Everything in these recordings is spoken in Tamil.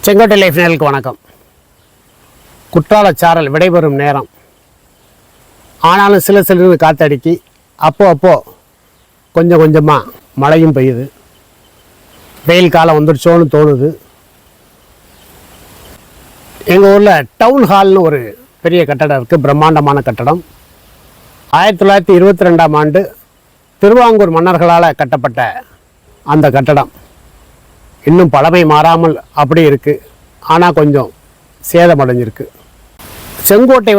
செங்கோட்டை லைஃப் நேயர்களுக்கு வணக்கம். குற்றாலச்சாரல் விடைபெறும் நேரம். ஆனாலும் சில காற்றடிக்கி அப்போ கொஞ்சம் கொஞ்சமாக மழையும் பெய்யுது. வெயில் காலம் வந்துடுச்சோன்னு தோணுது. எங்கள் ஊரில் டவுன் ஹால்னு ஒரு பெரிய கட்டடம் இருக்குது, பிரம்மாண்டமான கட்டடம். 1922ஆம் ஆண்டு திருவாங்கூர் மன்னர்களால் கட்டப்பட்ட அந்த கட்டடம் இன்னும் பழமை மாறாமல் அப்படி இருக்குது. ஆனால் கொஞ்சம் சேதமடைஞ்சிருக்கு. செங்கோட்டை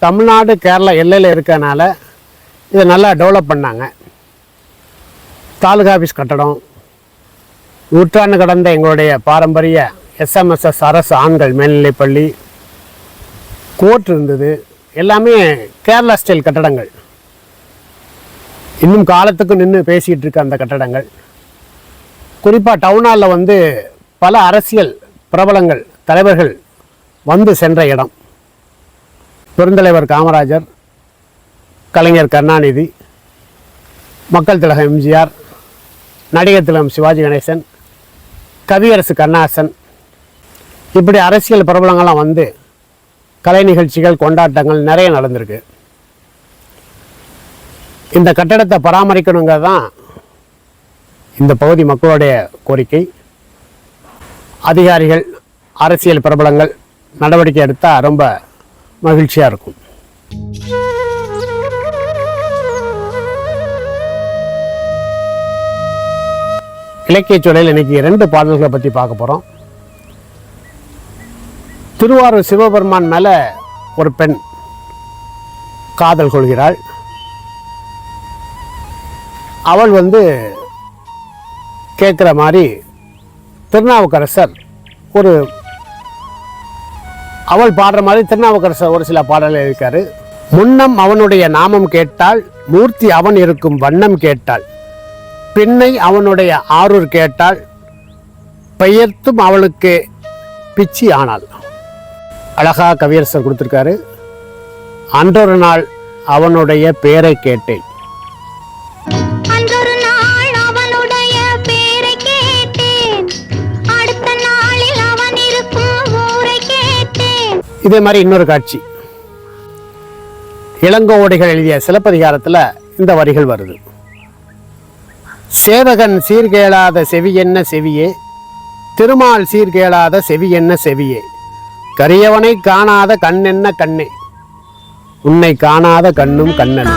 தமிழ்நாடு கேரளா எல்லையில் இருக்கனால இதை நல்லா டெவலப் பண்ணாங்க. தாலுகா ஆஃபீஸ் கட்டடம், நூற்றாண்டு கடந்த எங்களுடைய பாரம்பரிய எஸ்எம்எஸ்எஸ் அரசு ஆண்கள் மேல்நிலைப்பள்ளி, கோர்ட் இருந்தது. எல்லாமே கேரளா ஸ்டைல் கட்டடங்கள். இன்னும் காலத்துக்கு நின்று பேசிகிட்டு இருக்க அந்த கட்டடங்கள். குறிப்பாக டவுன் ஹாலில் பல அரசியல் பிரபலங்கள் தலைவர்கள் சென்ற இடம். பெருந்தலைவர் காமராஜர், கலைஞர் கருணாநிதி, மக்கள் திலகம் எம்ஜிஆர், நடிகர் திலகம் சிவாஜி கணேசன், கவியரசு கண்ணாசன், இப்படி அரசியல் பிரபலங்கள்லாம் கலை நிகழ்ச்சிகள் கொண்டாட்டங்கள் நிறைய நடந்திருக்கு. இந்த கட்டடத்தை பராமரிக்கணுங்கிறது தான் இந்த பகுதி மக்களுடைய கோரிக்கை. அதிகாரிகள், அரசியல் பிரபலங்கள் நடவடிக்கை எடுத்தால் ரொம்ப மகிழ்ச்சியாக இருக்கும். இலக்கிய சூழலில் இன்னைக்கு 2 பாடல்களை பற்றி பார்க்க போகிறோம். திருவாரூர் சிவபெருமான் மேலே ஒரு பெண் காதல் கொள்கிறாள். அவள் கேட்குற மாதிரி திருநாவுக்கரசர் அவள் பாடுற மாதிரி திருநாவுக்கரசர் ஒரு சில பாடல்கள் இருக்காரு. முன்னம் அவனுடைய நாமம் கேட்டாள், மூர்த்தி அவன் இருக்கும் வண்ணம் கேட்டாள், பின்னை அவனுடைய ஆரூர் கேட்டாள், பெயர்த்தும் அவளுக்கு பிச்சி ஆனாள். அழகா கவியரசர் கொடுத்துருக்காரு. அன்றொரு நாள் அவனுடைய பெயரை கேட்டேன். இதே மாதிரி இன்னொரு காட்சி. இளங்கோவடிகள் எழுதிய சிலப்பதிகாரத்தில் இந்த வரிகள் வருது. சேவகன் சீர்கேளாத செவி என்ன செவியே, திருமால் சீர்கேளாத செவி என்ன செவியே, கரியவனை காணாத கண் என்ன கண்ணே, உன்னை காணாத கண்ணும் கண்ணல்ல.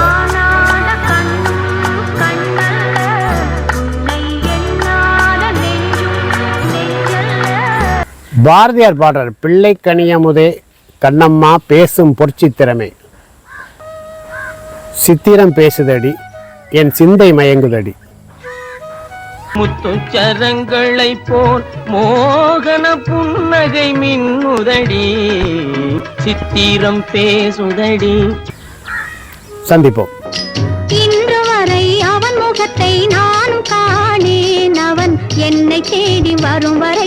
பாரதியார் பாடுறார், பிள்ளை கனியமுதே கண்ணம்மா பேசும் பொற்சித்திரமே, சித்திரம் பேசுதடி என் சிந்தை மயங்குதடி. முத்துச்சரங்களை போல் மோகன புன்னகை மின்னுதடி, சித்திரம் பேசுதடி. சந்திப்போம். இன்று வரை அவன் முகத்தை நான் காணேன், அவன் என்னை தேடி வரும் வரை